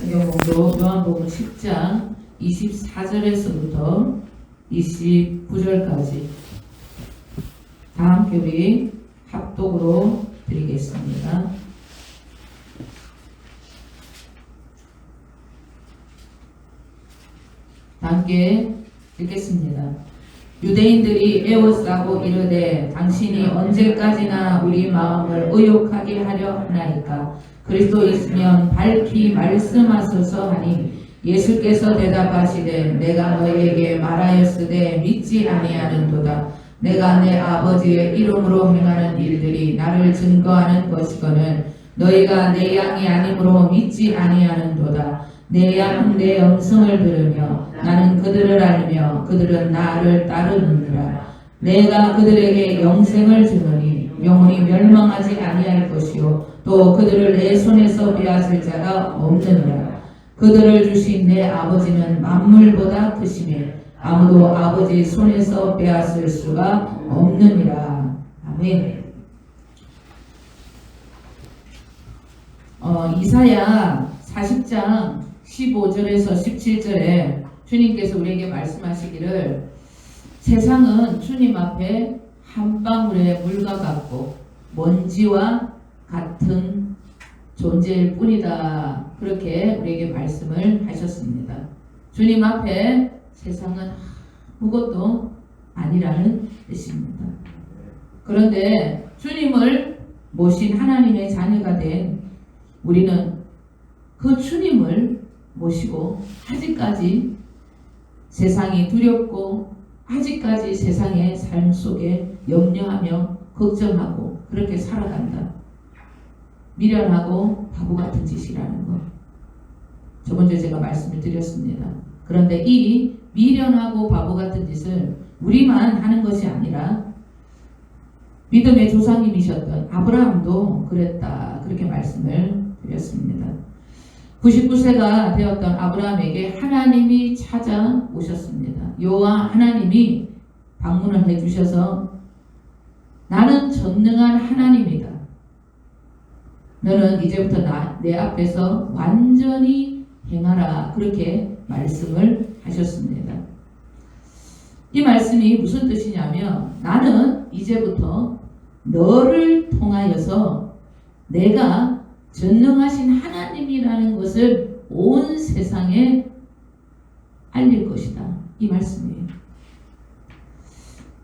성경공도 요한복음 10장 24절에서부터 29절까지 다 함께 우리 합독으로 드리겠습니다. 다 함께 읽겠습니다. 유대인들이 에워싸고 이르되 당신이 언제까지나 우리 마음을 의욕하게 하려 하나이까. 그리스도 있으면 밝히 말씀하소서 하니 예수께서 대답하시되 내가 너희에게 말하였으되 믿지 아니하는도다. 내가 내 아버지의 이름으로 행하는 일들이 나를 증거하는 것이거늘 너희가 내 양이 아니므로 믿지 아니하는도다. 내 양 내 음성을 들으며 나는 그들을 알며 그들은 나를 따르느니라. 내가 그들에게 영생을 주노니 영원히 멸망하지 아니할 것이요 또 그들을 내 손에서 빼앗을 자가 없느니라. 그들을 주신 내 아버지는 만물보다 크시며 아무도 아버지 손에서 빼앗을 수가 없느니라. 아멘. 이사야 40장 15절에서 17절에 주님께서 우리에게 말씀하시기를 세상은 주님 앞에 한 방울의 물과 같고 먼지와 같은 존재일 뿐이다. 그렇게 우리에게 말씀을 하셨습니다. 주님 앞에 세상은 아무것도 아니라는 뜻입니다. 그런데 주님을 모신 하나님의 자녀가 된 우리는 그 주님을 모시고 아직까지 세상이 두렵고 아직까지 세상의 삶 속에 염려하며 걱정하고 그렇게 살아간다. 미련하고 바보 같은 짓이라는 것. 저번주에 제가 말씀을 드렸습니다. 그런데 이 미련하고 바보 같은 짓을 우리만 하는 것이 아니라 믿음의 조상님이셨던 아브라함도 그랬다. 그렇게 말씀을 드렸습니다. 99세가 되었던 아브라함에게 하나님이 찾아오셨습니다. 여호와 하나님이 방문을 해주셔서 나는 전능한 하나님이다. 너는 이제부터 내 앞에서 완전히 행하라. 그렇게 말씀을 하셨습니다. 이 말씀이 무슨 뜻이냐면 나는 이제부터 너를 통하여서 내가 전능하신 하나님이라는 것을 온 세상에 알릴 것이다. 이 말씀이에요.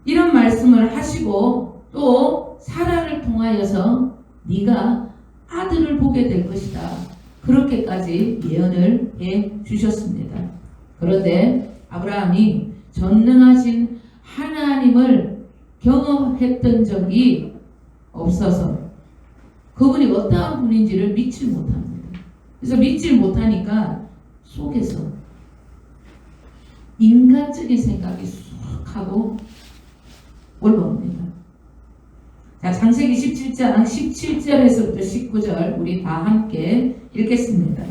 이런 말씀을 하시고 또 사라를 통하여서 네가 아들을 보게 될 것이다. 그렇게까지 예언을 해 주셨습니다. 그런데 아브라함이 전능하신 하나님을 경험했던 적이 없어서 그분이 어떠한 분인지를 믿지 못합니다. 그래서 믿지 못하니까 속에서 인간적인 생각이 쑥 하고 올라옵니다. 자, 창세기 17장 17절에서부터 19절 우리 다 함께 읽겠습니다.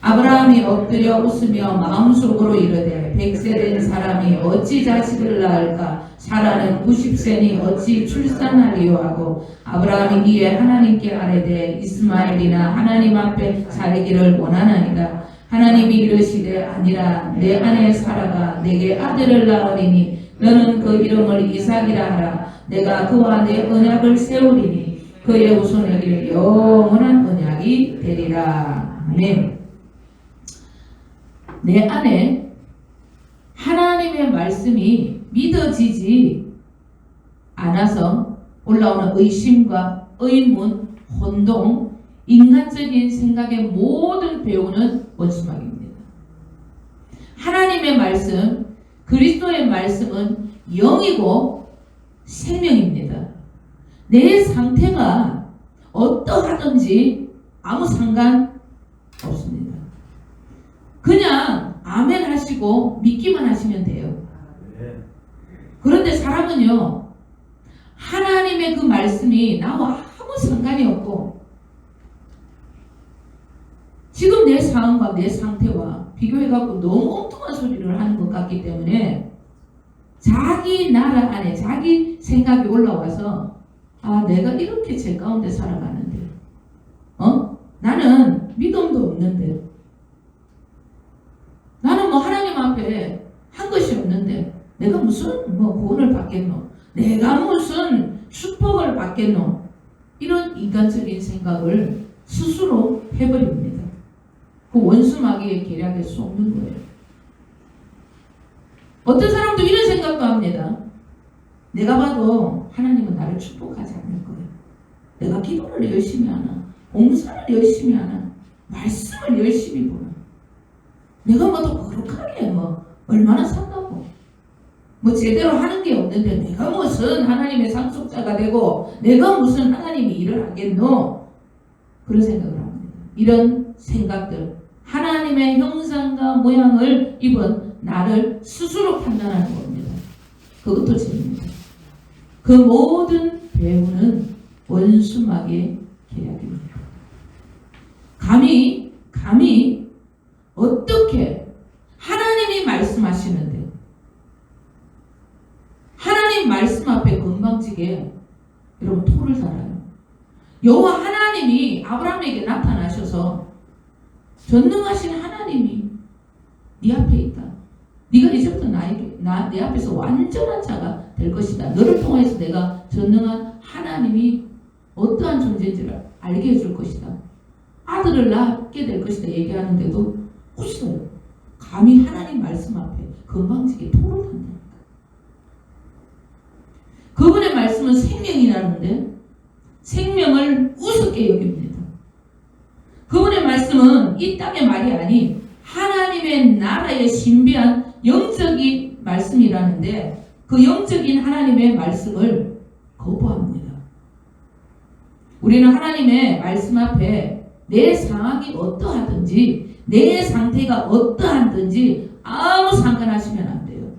아브라함이 엎드려 웃으며 마음속으로 이르되 100세 된 사람이 어찌 자식을 낳을까? 사라는 90세니 어찌 출산하리요 하고 아브라함이 이에 하나님께 아뢰되 이스마엘이나 하나님 앞에 살기를 원하나이다. 하나님이 이르시되 아니라 내 아내 사라가 내게 아들을 낳으리니 너는 그 이름을 이삭이라 하라. 내가 그와 내 언약을 세우리니 그의 후손에게 영원한 언약이 되리라. 아멘. 내 안에 하나님의 말씀이 믿어지지 않아서 올라오는 의심과 의문, 혼동, 인간적인 생각의 모든 배우는 원수막입니다. 하나님의 말씀, 그리스도의 말씀은 영이고 생명입니다. 내 상태가 어떠하든지 아무 상관 없습니다. 그냥 아멘 하시고 믿기만 하시면 돼요. 그런데 사람은요, 하나님의 그 말씀이 나와 아무 상관이 없고 지금 내 상황과 내 상태와 비교해갖고 너무 엉뚱한 소리를 하는 것 같기 때문에 자기 나라 안에 자기 생각이 올라와서 내가 이렇게 제 가운데 살아가는데 나는 믿음도 없는데 내가 무슨 뭐 구원을 받겠노? 내가 무슨 축복을 받겠노? 이런 인간적인 생각을 스스로 해버립니다. 그 원수 마귀의 계략에 속는 거예요. 어떤 사람도 이런 생각도 합니다. 내가 봐도 하나님은 나를 축복하지 않을 거예요. 내가 기도를 열심히 하나, 봉사를 열심히 하나, 말씀을 열심히 보나, 내가 뭐 더 거룩하게 뭐 얼마나 산다고, 뭐 제대로 하는 게 없는데 내가 무슨 하나님의 상속자가 되고 내가 무슨 하나님이 일을 하겠노? 그런 생각을 합니다. 이런 생각들, 하나님의 형상과 모양을 입은 나를 스스로 판단하는 겁니다. 그것도 죄입니다. 그 모든 배후는 원수 마귀의 계략입니다. 감히 어떻게 하나님이 말씀하시는데 하나님 말씀 앞에 건방지게 여러분 토를 달아요. 여호와 하나님이 아브라함에게 나타나셔서 전능하신 하나님이 네 앞에 있다. 네가 이제부터 내 앞에서 완전한 자가 될 것이다. 너를 통해서 내가 전능한 하나님이 어떠한 존재인지를 알게 해줄 것이다. 아들을 낳게 될 것이다 얘기하는데도 웃어요. 감히 하나님 말씀 앞에 건방지게 토를 한다. 그분의 말씀은 생명이라는데 생명을 우습게 여깁니다. 그분의 말씀은 이 땅의 말이 아닌 하나님의 나라의 신비한 영적인 말씀이라는데 그 영적인 하나님의 말씀을 거부합니다. 우리는 하나님의 말씀 앞에 내 상황이 어떠하든지 내 상태가 어떠하든지 아무 상관하시면 안 돼요.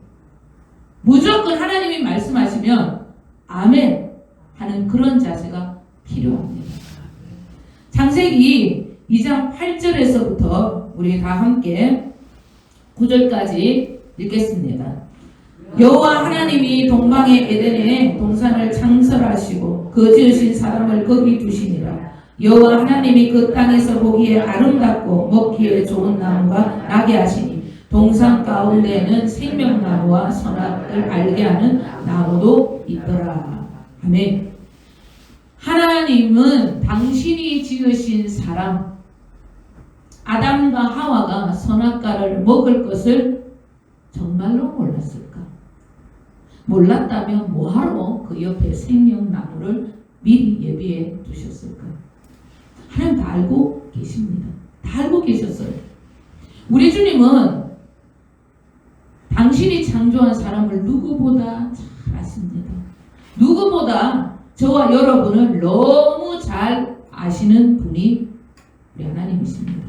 무조건 하나님이 말씀하시면 아멘 하는 그런 자세가 필요합니다. 창세기 2장 8절에서부터 우리 다 함께 9절까지 읽겠습니다. 여호와 하나님이 동방의 에덴에 동산을 창설하시고 그 지으신 사람을 거기 두시니라. 여호와 하나님이 그 땅에서 보기에 아름답고 먹기에 좋은 나무가 나게 하시니 동산 가운데에는 생명나무와 선악을 알게 하는 나무도 있더라. 아멘. 하나님은 당신이 지으신 사람 아담과 하와가 선악과를 먹을 것을 정말로 몰랐을까? 몰랐다면 뭐하러 그 옆에 생명나무를 미리 예비해 두셨을까? 하나님 다 알고 계십니다. 다 알고 계셨어요. 우리 주님은 당신이 창조한 사람을 누구보다 잘 아십니다. 누구보다 저와 여러분을 너무 잘 아시는 분이 우리 하나님이십니다.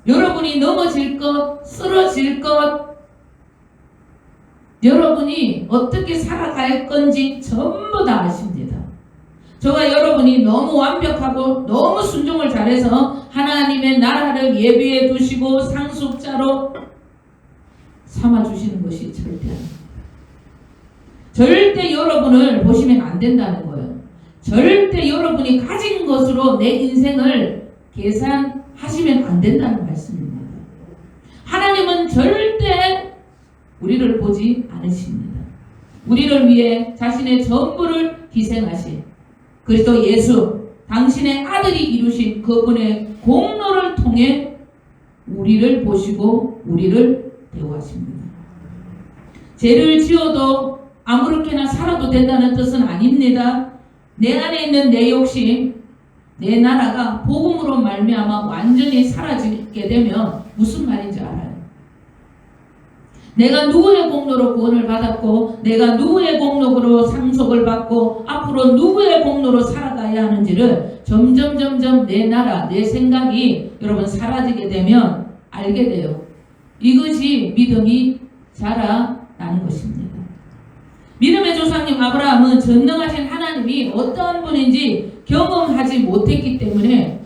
여러분이 넘어질 것, 쓰러질 것, 여러분이 어떻게 살아갈 건지 전부 다 아십니다. 저와 여러분이 너무 완벽하고 너무 순종을 잘해서 하나님의 나라를 예비해 두시고 상속자로 삼아주시는 것이 절대 아닙니다. 절대 여러분을 보시면 안 된다는 거예요. 절대 여러분이 가진 것으로 내 인생을 계산하시면 안 된다는 말씀입니다. 하나님은 절대 우리를 보지 않으십니다. 우리를 위해 자신의 전부를 희생하신 그리스도 예수, 당신의 아들이 이루신 그분의 공로를 통해 우리를 보시고 우리를 대우하십니다. 죄를 지어도 아무렇게나 살아도 된다는 뜻은 아닙니다. 내 안에 있는 내 욕심, 내 나라가 복음으로 말미암아 완전히 사라지게 되면 무슨 말인지 알아요. 내가 누구의 공로로 구원을 받았고 내가 누구의 공로로 상속을 받고 앞으로 누구의 공로로 살아가야 하는지를 점점 내 나라, 내 생각이 여러분 사라지게 되면 알게 돼요. 이것이 믿음이 자라나는 것입니다. 믿음의 조상님 아브라함은 전능하신 하나님이 어떠한 분인지 경험하지 못했기 때문에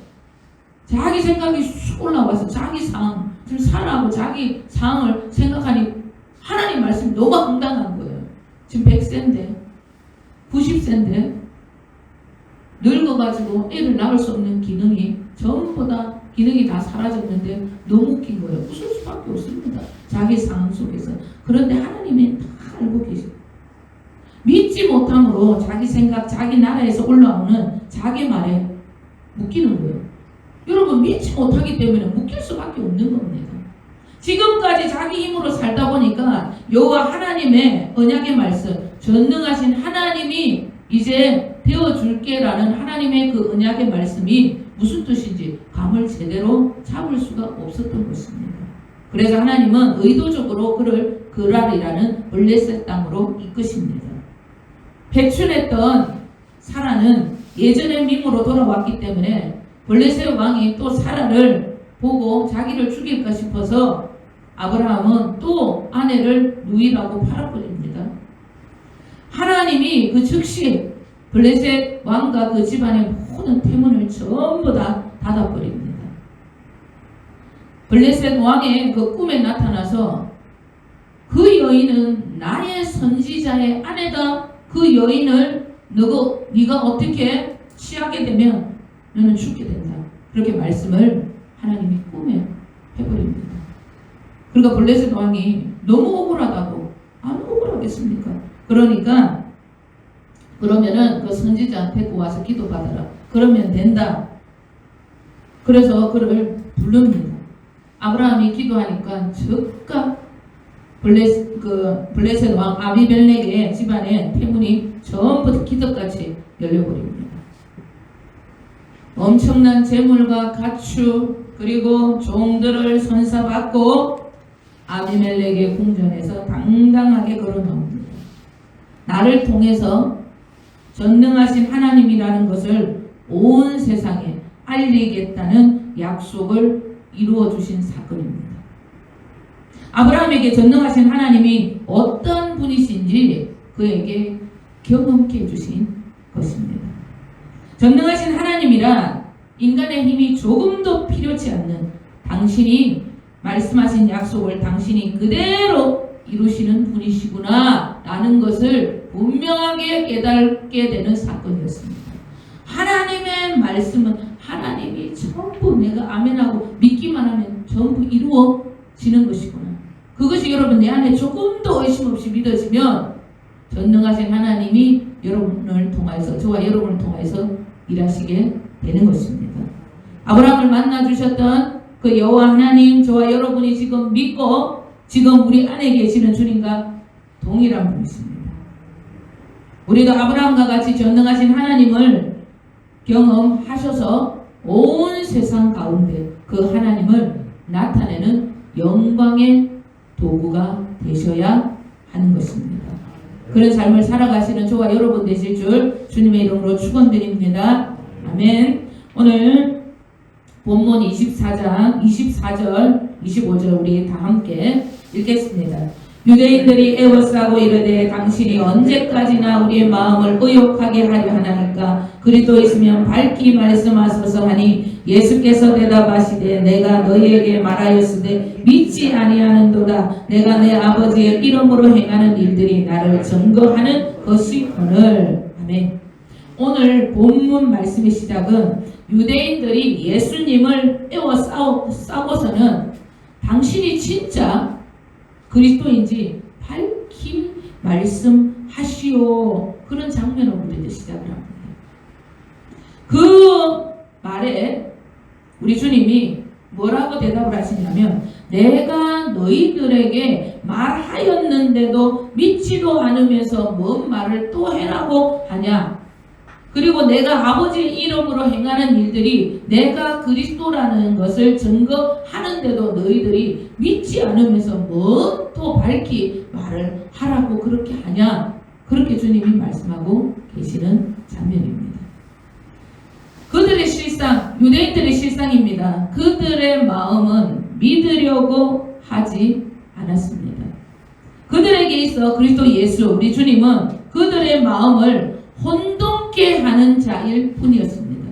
자기 생각이 쑥 올라와서 자기 상황, 지금 살아가고 자기 상황을 생각하니 하나님 말씀이 너무 황당한 거예요. 지금 100세인데 90세인데 늙어가지고 애를 낳을 수 없는 기능이 전부 다 기능이 다 사라졌는데 너무 웃긴 거예요. 웃을 수밖에 없습니다. 자기 상황 속에서. 그런데 하나님이 다 알고 계세요. 믿지 못함으로 자기 생각, 자기 나라에서 올라오는 자기 말에 묶이는 거예요. 여러분, 믿지 못하기 때문에 묶일 수밖에 없는 겁니다. 지금까지 자기 힘으로 살다 보니까 여호와 하나님의 언약의 말씀, 전능하신 하나님이 이제 되어줄게라는 하나님의 그 언약의 말씀이 무슨 뜻인지 감을 제대로 잡을 수가 없었던 것입니다. 그래서 하나님은 의도적으로 그를 그랄이라는 블레셋 땅으로 이끄십니다. 배출했던 사라는 예전의 밈으로 돌아왔기 때문에 블레셋 왕이 또 사라를 보고 자기를 죽일까 싶어서 아브라함은 또 아내를 누이라고 팔아버립니다. 하나님이 그 즉시 블레셋 왕과 그 집안의 모든 태문을 전부 다 닫아버립니다. 블레셋 왕의 그 꿈에 나타나서 그 여인은 나의 선지자의 아내다. 그 여인을 네가 어떻게 취하게 되면 너는 죽게 된다. 그렇게 말씀을 하나님이 꿈에 해버립니다. 그러니까 블레셋 왕이 너무 억울하다고. 안 억울하겠습니까? 그러면은 그 선지자한테 와서 기도받아라. 그러면 된다. 그래서 그를 부릅니다. 아브라함이 기도하니까 즉각 블레셋 왕 아비멜렉의 집안의 태문이 전부 기적같이 열려버립니다. 엄청난 재물과 가축 그리고 종들을 선사받고 아비멜렉의 궁전에서 당당하게 걸어놓습니다. 나를 통해서 전능하신 하나님이라는 것을 온 세상에 알리겠다는 약속을 이루어 주신 사건입니다. 아브라함에게 전능하신 하나님이 어떤 분이신지 그에게 경험케 해주신 것입니다. 전능하신 하나님이란 인간의 힘이 조금도 필요치 않는 당신이 말씀하신 약속을 당신이 그대로 이루시는 분이시구나 라는 것을 분명하게 깨닫게 되는 사건이었습니다. 하나님의 말씀은 하나님이 전부 내가 아멘하고 믿기만 하면 전부 이루어지는 것이구나. 그것이 여러분 내 안에 조금도 의심 없이 믿어지면 전능하신 하나님이 여러분을 통해서 저와 여러분을 통해서 일하시게 되는 것입니다. 아브라함을 만나 주셨던 그 여호와 하나님, 저와 여러분이 지금 믿고 지금 우리 안에 계시는 주님과 동일한 분이십니다. 우리도 아브라함과 같이 전능하신 하나님을 경험하셔서 온 세상 가운데 그 하나님을 나타내는 영광의 도구가 되셔야 하는 것입니다. 그런 삶을 살아가시는 저와 여러분 되실 줄 주님의 이름으로 축원드립니다. 아멘. 오늘 본문 24장 24절 25절 우리 다 함께 읽겠습니다. 유대인들이 애워싸고 이르되 당신이 언제까지나 우리의 마음을 의욕하게 하려 하나이까 그리스도 있으면 밝히 말씀하소서 하니 예수께서 대답하시되 내가 너희에게 말하였으되 믿지 아니하는도다. 내가 내 아버지의 이름으로 행하는 일들이 나를 증거하는 것이거늘. 아멘. 오늘 본문 말씀의 시작은 유대인들이 예수님을 싸고서는 당신이 진짜 그리스도인지 밝히 말씀하시오. 그런 장면으로부터 시작을 합니다. 그 말에 우리 주님이 뭐라고 대답을 하시냐면 내가 너희들에게 말하였는데도 믿지도 않으면서 뭔 말을 또 해라고 하냐. 그리고 내가 아버지의 이름으로 행하는 일들이 내가 그리스도라는 것을 증거하는데도 너희들이 믿지 않으면서 뭐 또 밝히 말을 하라고 그렇게 하냐. 그렇게 주님이 말씀하고 계시는 장면입니다. 그들의 실상, 유대인들의 실상입니다. 그들의 마음은 믿으려고 하지 않았습니다. 그들에게 있어 그리스도 예수, 우리 주님은 그들의 마음을 혼동케 하는 자일 뿐이었습니다.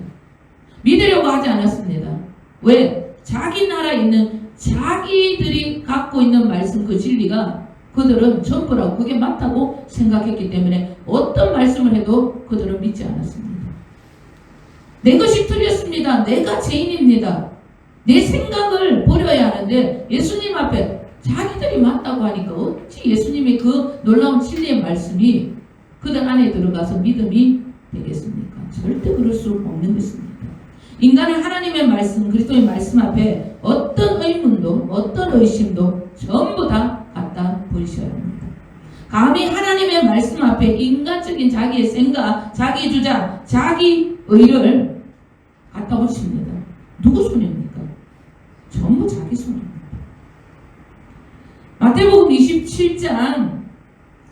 믿으려고 하지 않았습니다. 왜? 자기 나라에 있는 자기들이 갖고 있는 말씀 그 진리가 그들은 전부라고 그게 맞다고 생각했기 때문에 어떤 말씀을 해도 그들은 믿지 않았습니다. 내 것이 틀렸습니다. 내가 죄인입니다. 내 생각을 버려야 하는데 예수님 앞에 자기들이 맞다고 하니까 어찌 예수님의 그 놀라운 진리의 말씀이 그들 안에 들어가서 믿음이 되겠습니까? 절대 그럴 수 없는 것입니다. 인간은 하나님의 말씀, 그리스도의 말씀 앞에 어떤 의문도 어떤 의심도 전부 다 갖다 버리셔야 합니다. 감히 하나님의 말씀 앞에 인간적인 자기의 생각, 자기 주장, 자기 의를 갖다 붙입니다. 누구 손입니까? 전부 자기 손입니다. 마태복음 27장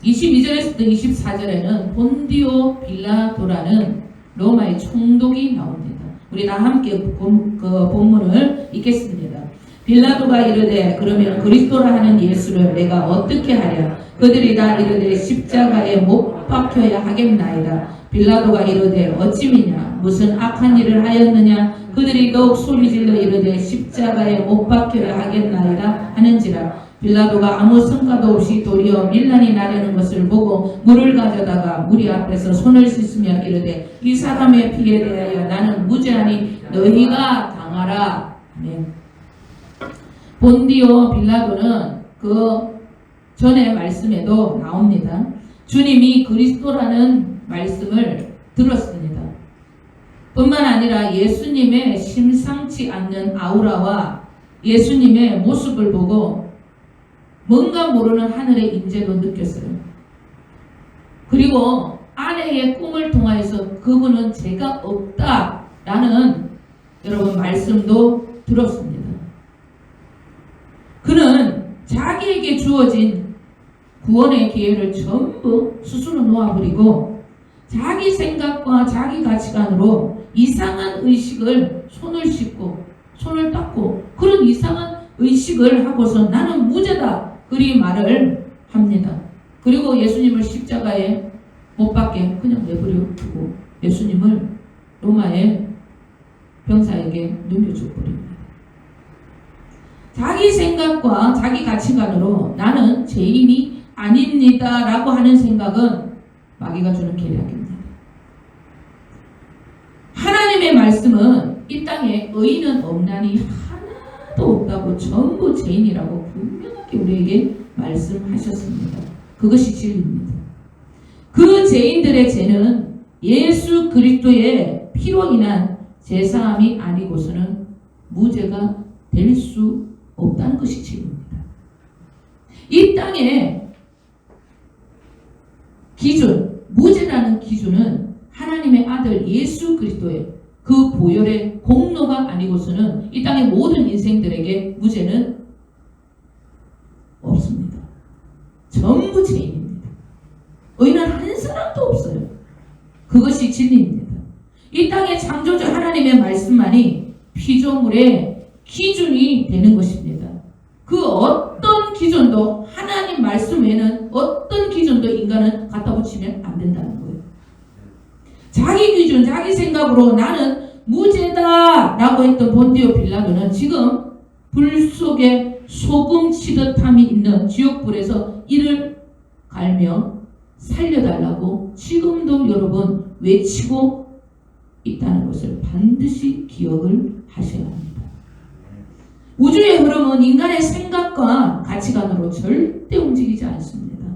22절에서부터 24절에는 본디오 빌라도라는 로마의 총독이 나옵니다. 우리 다 함께 그 본문을 읽겠습니다. 빌라도가 이르되 그러면 그리스도라 하는 예수를 내가 어떻게 하랴? 그들이 다 이르되 십자가에 못 박혀야 하겠나이다. 빌라도가 이르되 어찌 믿냐? 무슨 악한 일을 하였느냐? 그들이 더욱 소리질러 이르되 십자가에 못 박혀야 하겠나이다 하는지라. 빌라도가 아무 성과도 없이 도리어 밀란이 나려는 것을 보고 물을 가져다가 무리 앞에서 손을 씻으며 이르되 이 사람의 피에 대하여 나는 무죄하니 너희가 당하라. 아멘. 본디오 빌라도는 그 전에 말씀에도 나옵니다. 주님이 그리스도라는 말씀을 들었습니다. 뿐만 아니라 예수님의 심상치 않는 아우라와 예수님의 모습을 보고 뭔가 모르는 하늘의 임재도 느꼈어요. 그리고 아내의 꿈을 통하여서 그분은 죄가 없다라는 여러분 말씀도 들었습니다. 그는 자기에게 주어진 구원의 기회를 전부 스스로 놓아버리고 자기 생각과 자기 가치관으로 이상한 의식을 손을 씻고 손을 닦고 그런 이상한 의식을 하고서 나는 무죄다 그리 말을 합니다. 그리고 예수님을 십자가에 못 박게 그냥 내버려 두고 예수님을 로마의 병사에게 넘겨줘 버립니다. 자기 생각과 자기 가치관으로 나는 죄인이 아닙니다 라고 하는 생각은 마귀가 주는 계략입니다. 하나님의 말씀은 이 땅에 의인은 없나니 하나도 없다고 전부 죄인이라고 분명하게 우리에게 말씀하셨습니다. 그것이 진리입니다. 그 죄인들의 죄는 예수 그리스도의 피로 인한 죄사함이 아니고서는 무죄가 될 수 없다는 것이 진리입니다. 이 땅의 기준, 무죄라는 기준은 하나님의 아들 예수 그리스도의 그 보혈의 공로가 아니고서는 이 땅의 모든 인생들에게 무죄는 없습니다. 전부 죄인입니다. 의인은 한 사람도 없어요. 그것이 진리입니다. 이 땅의 창조주 하나님의 말씀만이 피조물의 기준이 되는 것입니다. 그 어떤 기준도 하나님 말씀 외에는 어떤 기준도 인간은 갖다 붙이면 안 된다는 거예요. 자기 기준, 자기 생각으로 나는 무죄다 라고 했던 본디오 빌라도는 지금 불 속에 소금 치듯함이 있는 지옥불에서 이를 갈며 살려달라고 지금도 여러분 외치고 있다는 것을 반드시 기억을 하셔야 합니다. 우주의 흐름은 인간의 생각과 가치관으로 절대 움직이지 않습니다.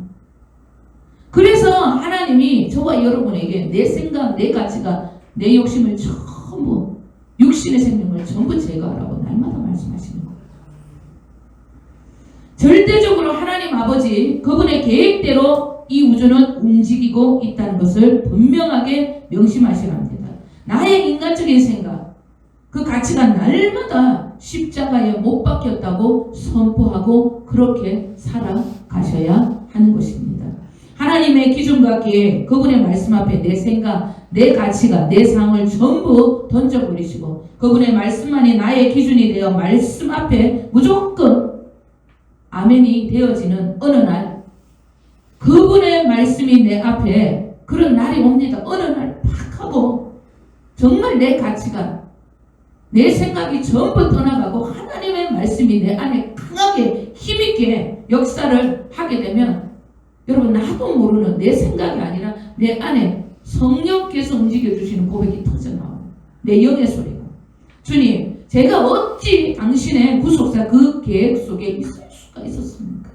그래서 하나님이 저와 여러분에게 내 생각, 내 가치가, 내 욕심을 전부 육신의 생명을 전부 제거하라고 날마다 말씀하시는 거예요. 절대적으로 하나님 아버지 그분의 계획대로 이 우주는 움직이고 있다는 것을 분명하게 명심하셔야 합니다. 나의 인간적인 생각, 그 가치가 날마다 십자가에 못 박혔다고 선포하고 그렇게 살아가셔야 하는 것입니다. 하나님의 기준과 계획, 그분의 말씀 앞에 내 생각, 내 가치가, 내 삶을 전부 던져버리시고 그분의 말씀만이 나의 기준이 되어 말씀 앞에 무조건 아멘이 되어지는 어느 날 그분의 말씀이 내 앞에 그런 날이 옵니다. 어느 날 팍 하고 정말 내 가치가 내 생각이 전부 떠나가고 하나님의 말씀이 내 안에 강하게 힘있게 역사를 하게 되면 여러분 나도 모르는 내 생각이 아니라 내 안에 성령께서 움직여주시는 고백이 터져나와요. 내 영의 소리가. 주님 제가 어찌 당신의 구속사 그 계획 속에 있을 수가 있었습니까?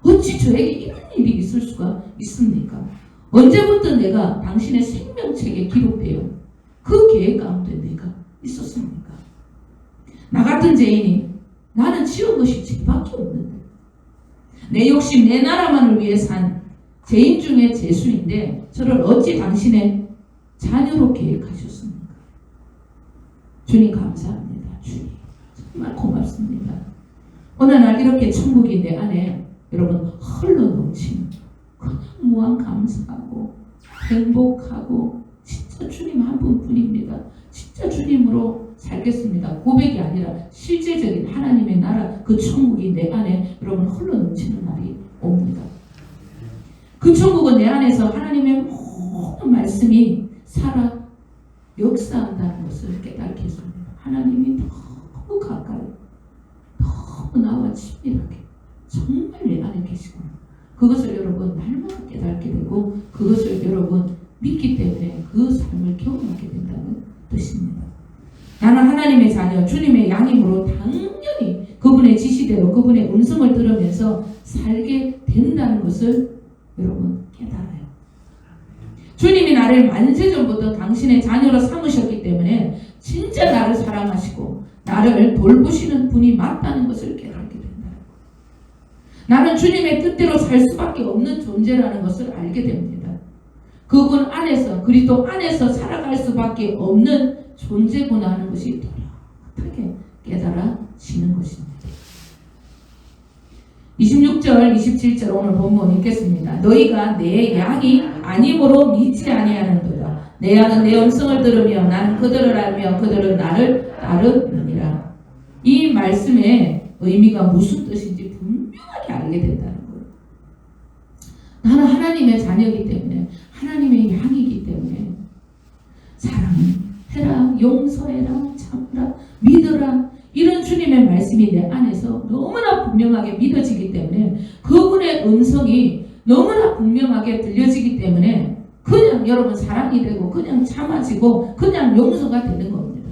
어찌 저에게 이런 일이 있을 수가 있습니까? 언제부터 내가 당신의 생명책에 기록되어 그 계획 가운데 내가 있었습니까? 나 같은 죄인이 나는 지은 것이 죄밖에 없는데 내 욕심 내 나라만을 위해 산 죄인 중에 죄수인데 저를 어찌 당신의 자녀로 계획하셨습니까? 주님 감사합니다. 주님 정말 고맙습니다. 어느 날 이렇게 천국이 내 안에 여러분 흘러 넘치는 그냥 무한 감사하고 행복하고 진짜 주님 한 분뿐입니다. 진짜 주님으로 살겠습니다. 고백이 아니라 실제적인 하나님의 나라 그 천국이 내 안에 여러분 흘러 넘치는 날이 옵니다. 그 천국은 내 안에서 하나님의 모든 말씀이 살아 역사한다는 것을 깨닫게 했습니다. 하나님이 너무 가까이 너무 나와 친밀하게 정말 내 안에 계시구나. 그것을 여러분 날마다 깨닫게 되고 그것을 여러분 믿기 때문에 그 삶을 경험하게 된다는 뜻입니다. 나는 하나님의 자녀 주님의 양이므로 당연히 그분의 지시대로 그분의 음성을 들으면서 살게 된다는 것을 여러분 깨달아요. 주님이 나를 만세전부터 당신의 자녀로 삼으셨기 때문에 진짜 나를 사랑하시고 나를 돌보시는 분이 맞다는 것을 깨닫게 된다. 나는 주님의 뜻대로 살 수밖에 없는 존재라는 것을 알게 됩니다. 그분 안에서 그리스도 안에서 살아갈 수밖에 없는 존재구나 하는 것이 뚜렷하게 깨달아지는 것입니다. 26절 27절 오늘 본문 읽겠습니다. 너희가 내 양이 아님으로 믿지 아니하는도다. 내 양은 내 음성을 들으며 나는 그들을 알며 그들은 나를 따르느니라. 이 말씀의 의미가 무슨 뜻인지 분명하게 알게 된다는 거예요. 나는 하나님의 자녀이기 때문에 하나님의 양이기 때문에 사랑해라, 용서해라, 참으라, 믿어라 이런 주님의 말씀이 내 안에서 너무나 분명하게 믿어지기 때문에 그분의 음성이 너무나 분명하게 들려지기 때문에 그냥 여러분 사랑이 되고 그냥 참아지고 그냥 용서가 되는 겁니다.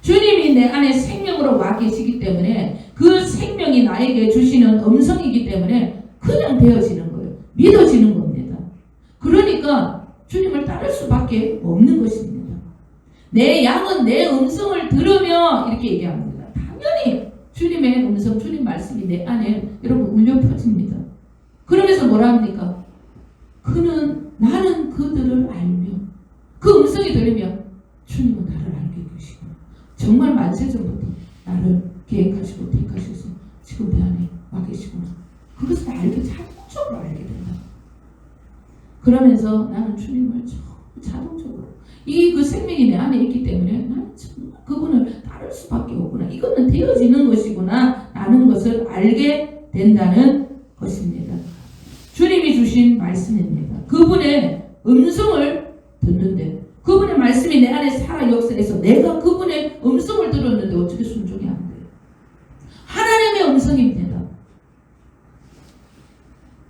주님이 내 안에 생명으로 와 계시기 때문에 그 생명이 나에게 주시는 음성이기 때문에 그냥 되어지는 거예요. 믿어지는 겁니다. 그러니까 주님을 따를 수밖에 없는 것입니다. 내 양은 내 음성을 들으며 이렇게 얘기합니다. 당연히 주님의 음성, 주님 말씀이 내 안에 여러분 울려 퍼집니다. 그러면서 뭐라 합니까? 나는 그들을 알며 그 음성이 들으면 주님은 나를 알게 계시고 정말 만세전부터 나를 계획하시고 택하셔서 지금 내 안에 와 계시구나. 그것을 자동적으로 알게 된다. 그러면서 나는 주님을 자동적으로 그 생명이 내 안에 있기 때문에 나는 정말 그분을 따를 수밖에 없구나. 이거는 되어지는 것이구나 라는 것을 알게 된다는 것입니다. 주님이 주신 말씀입니다. 그분의 음성을 듣는데 그분의 말씀이 내 안에 살아 역사해서 내가 그분의 음성을 들었는데 어떻게 순종이 안 돼요? 하나님의 음성입니다.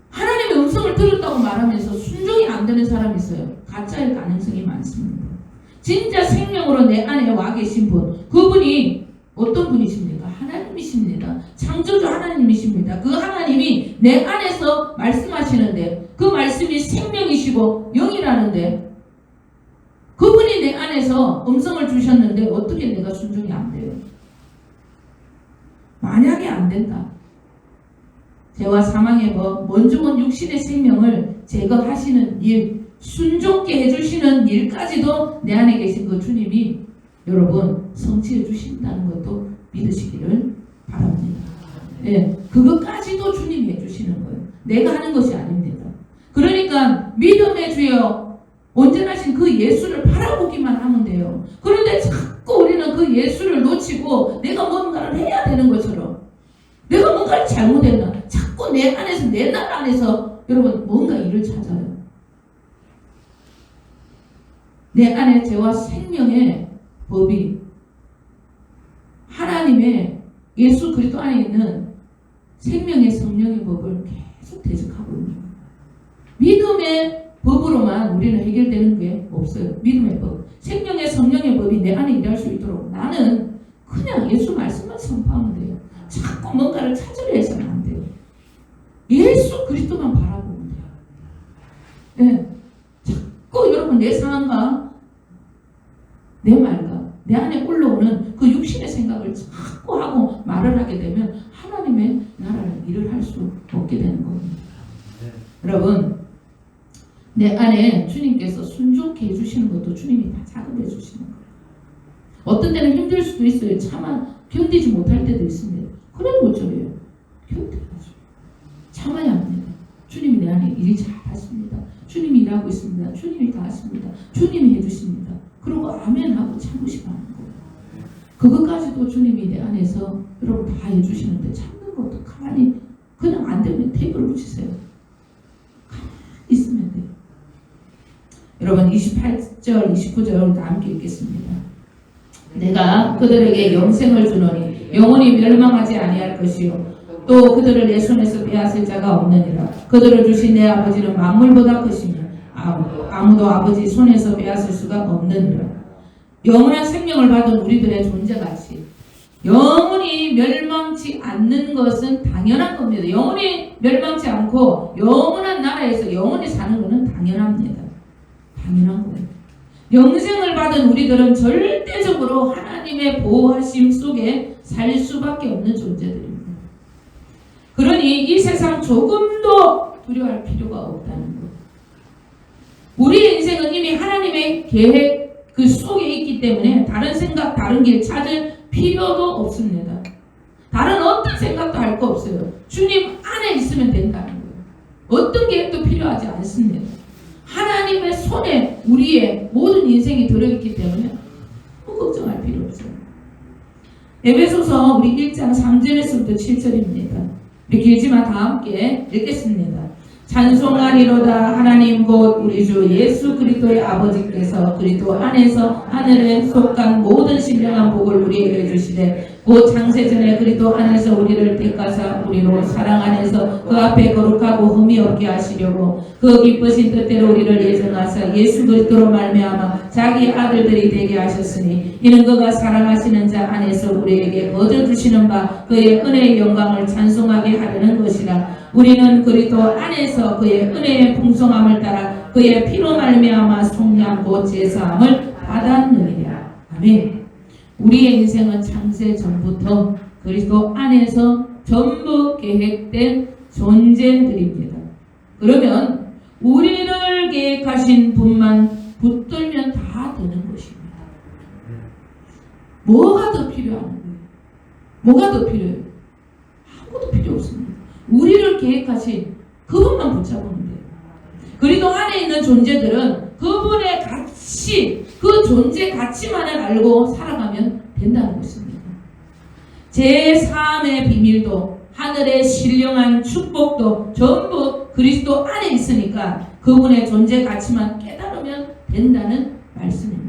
하나님의 음성을 들었다고 말하면서 순종이 안 되는 사람이 있어요. 가짜일 가능성이 많습니다. 진짜 생명으로 내 안에 와 계신 분, 그분이 어떤 분이십니까? 하나님이십니다. 창조주 하나님이십니다. 그 하나님이 내 안에서 말씀하시는데 그 말씀이 생명이시고 영이라는데 그분이 내 안에서 음성을 주셨는데 어떻게 내가 순종이 안 돼요? 만약에 안 된다. 죄와 사망의 법, 먼죽은 육신의 생명을 제거하시는 일, 순종케 해주시는 일까지도 내 안에 계신 그 주님이 여러분 성취해 주신다는 것도 믿으시기를 바랍니다. 네, 그것까지도 주님이 해주시는 거예요. 내가 하는 것이 아닙니다. 그러니까 믿음의 주여 온전하신 그 예수를 바라보기만 하면 돼요. 그런데 자꾸 우리는 그 예수를 놓치고 내가 뭔가를 해야 되는 것처럼 내가 뭔가를 잘못했나 자꾸 내 안에서 내 나라 안에서 여러분 뭔가 일을 찾아요. 내 안에 죄와 생명의 법이 하나님의 예수 그리스도 안에 있는 생명의 성령의 법을 계속 대적하고 있는 거예요. 믿음의 법으로만 우리는 해결되는 게 없어요. 믿음의 법. 생명의 성령의 법이 내 안에 일할 수 있도록 나는 그냥 예수 말씀만 선포하면 돼요. 자꾸 뭔가를 찾으려 해서는 안 돼요. 예수 그리스도만 바라보면 돼요. 네. 자꾸 여러분 내 상황과 내 말과 내 안에 올라오는 그 육신의 생각을 자꾸 하고 말을 하게 되면 하나님의 나라를 일을 할 수 없게 되는 겁니다. 여러분, 내 안에 주님께서 순종케 해주시는 것도 주님이 다 작업해 주시는 거예요. 어떤 때는 힘들 수도 있어요. 차마 견디지 못할 때도 있습니다. 그래도 어쩌래요? 견뎌야죠. 참아야 합니다. 주님이 내 안에 일 잘 하십니다. 주님이 일하고 있습니다. 주님이 다 하십니다. 주님이 해주십니다. 그리고 아멘 하고 참으시고 하는 거예요. 그것까지도 주님이 내 안에서 여러분 다 해주시는데 참는 것도 가만히 그냥 안 되면 테이프를 붙이세요. 가만히 있으면 돼요. 여러분 28절 29절 다 함께 읽겠습니다. 내가 그들에게 영생을 주노니 영원히 멸망하지 아니할 것이요 또 그들을 내 손에서 빼앗을 자가 없느니라. 그들을 주신 내 아버지는 만물보다 크시며 아무도 아버지 손에서 빼앗을 수가 없느니라. 영원한 생명을 받은 우리들의 존재가치, 영원히 멸망치 않는 것은 당연한 겁니다. 영원히 멸망치 않고 영원한 나라에서 영원히 사는 것은 당연합니다. 당연한 거예요. 영생을 받은 우리들은 절대적으로 하나님의 보호하심 속에 살 수밖에 없는 존재들입니다. 그러니 이 세상 조금도 두려워할 필요가 없다는 것. 우리의 인생은 이미 하나님의 계획 그 속에 있기 때문에 다른 생각, 다른 길 찾을 필요도 없습니다. 다른 어떤 생각도 할 거 없어요. 주님 안에 있으면 된다는 거예요. 어떤 계획도 필요하지 않습니다. 하나님의 손에 우리의 모든 인생이 들어있기 때문에 걱정할 필요 없어요. 에베소서 우리 1장 3절에서부터 7절입니다. 우리 길지만 다 함께 읽겠습니다. 찬송하리로다. 하나님 곧 우리 주 예수 그리스도의 아버지께서 그리스도 안에서 하늘에 속한 모든 신령한 복을 우리에게 주시되 곧 창세전에 그리스도 안에서 우리를 택하사 우리로 사랑 안에서 그 앞에 거룩하고 흠이 없게 하시려고 그 기쁘신 뜻대로 우리를 예정하사 예수 그리스도로 말미암아 자기 아들들이 되게 하셨으니 이는 그가 사랑하시는 자 안에서 우리에게 거저주시는 바 그의 은혜의 영광을 찬송하게 하려는 것이라. 우리는 그리스도 안에서 그의 은혜의 풍성함을 따라 그의 피로 말미암아 속량 곧 제사함을 받았느니라. 아멘. 우리의 인생은 창세 전부터 그리스도 안에서 전부 계획된 존재들입니다. 그러면 우리를 계획하신 분만 붙들면 다 되는 것입니다. 뭐가 더 필요한 거예요? 뭐가 더 필요해요? 아무것도 필요 없습니다. 우리를 계획하신 그분만 붙잡으면 돼요. 그리스도 안에 있는 존재들은 그분의 가치, 그 존재 가치만을 알고 살아가면 된다는 것입니다. 제3의 비밀도 하늘의 신령한 축복도 전부 그리스도 안에 있으니까 그분의 존재 가치만 깨달으면 된다는 말씀입니다.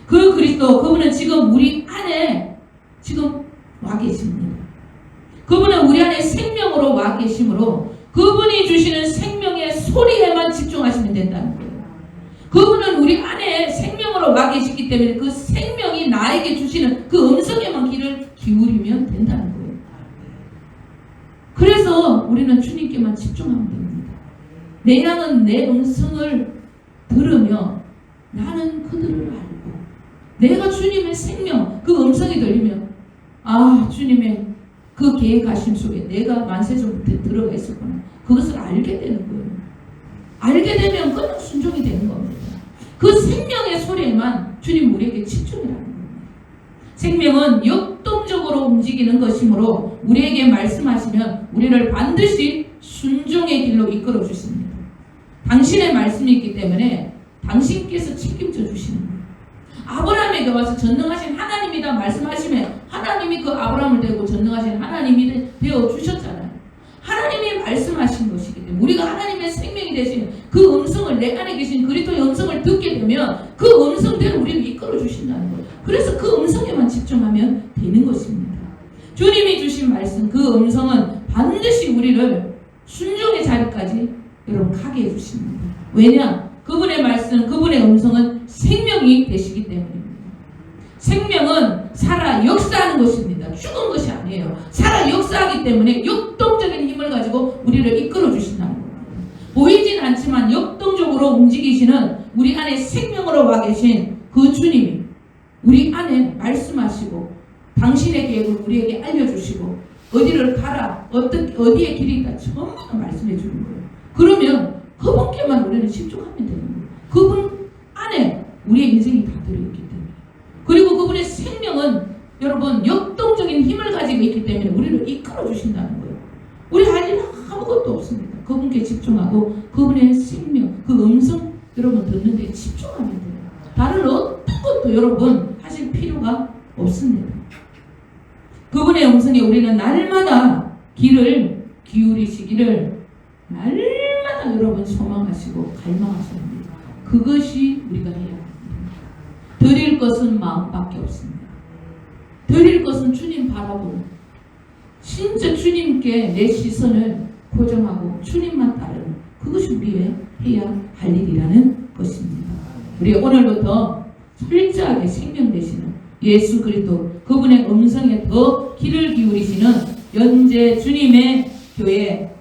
그 그리스도, 그분은 지금 우리 안에 지금 와 계십니다. 그분은 우리 안에 생명으로 와 계심으로 그분이 주시는 생명의 소리에만 집중하시면 된다는 거예요. 그분은 우리 안에 생명으로 와 계시기 때문에 그 생명이 나에게 주시는 그 음성에만 귀를 기울이면 된다는 거예요. 그래서 우리는 주님께만 집중하면 됩니다. 내 양은 내 음성을 들으며 나는 그들을 알고 내가 주님의 생명 그 음성이 들리면 아 주님의 그 계획하심 속에 내가 만세전부터 들어가 있었구나. 그것을 알게 되는 거예요. 알게 되면 그냥 순종이 되는 겁니다. 그 생명의 소리에만 주님 우리에게 집중이라는 겁니다. 생명은 역동적으로 움직이는 것이므로 우리에게 말씀하시면 우리를 반드시 순종의 길로 이끌어 주십니다. 당신의 말씀이 있기 때문에 당신께서 책임져 주시는 거예요. 아브라함에게 와서 전능하신 하나님이다 말씀하시면 하나님이 그 아브라함을 대고 전능하신 하나님이 되어 주셨잖아요. 하나님이 말씀하신 것이기 때문에 우리가 하나님의 생명이 되신 그 음성을 내 안에 계신 그리스도의 음성을 듣게 되면 그 음성대로 우리를 이끌어 주신다는 거예요. 그래서 그 음성에만 집중하면 되는 것입니다. 주님이 주신 말씀 그 음성은 반드시 우리를 순종의 자리까지 여러분 가게 해주십니다. 왜냐? 그분의 말씀, 그분의 음성은 생명이 되시기 때문입니다. 생명은 살아 죽은 것이 아니에요. 살아 역사하기 때문에 역동적인 힘을 가지고 우리를 이끌어 주신다는 거예요. 보이진 않지만 역동적으로 움직이시는 우리 안에 생명으로 와 계신 그 주님이 우리 안에 말씀하시고 당신의 계획을 우리에게 알려주시고 어디를 가라, 어디에 길이 있다 전부 다 말씀해 주는 거예요. 그러면 그분께만 우리는 집중하면 되는 거예요. 그분 안에 우리의 인생이 다 들어있기 때문에. 그리고 그분의 생명은 여러분 역동적인 힘을 가지고 있기 때문에 우리를 이끌어 주신다는 거예요. 우리 할 일은 아무것도 없습니다. 그분께 집중하고 그분의 생명, 그 음성 여러분 듣는 데 집중하면 돼요. 다른 어떤 것도 여러분 하실 필요가 없습니다. 그분의 음성에 우리는 날마다 귀를 기울이시기를 날마다 여러분 소망하시고 갈망하십니다. 그것이 우리가 해야 합니다. 드릴 것은 마음밖에 없습니다. 드릴 것은 주님 바라보고 진짜 주님께 내 시선을 고정하고 주님만 따르는 그것이 우리의 해야 할 일이라는 것입니다. 우리 오늘부터 철저하게 생명 되시는 예수 그리스도 그분의 음성에 더 귀를 기울이시는 현재 주님의 교회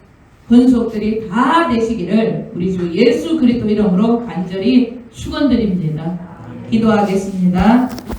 권속들이 다 되시기를 우리 주 예수 그리스도 이름으로 간절히 축원드립니다. 기도하겠습니다.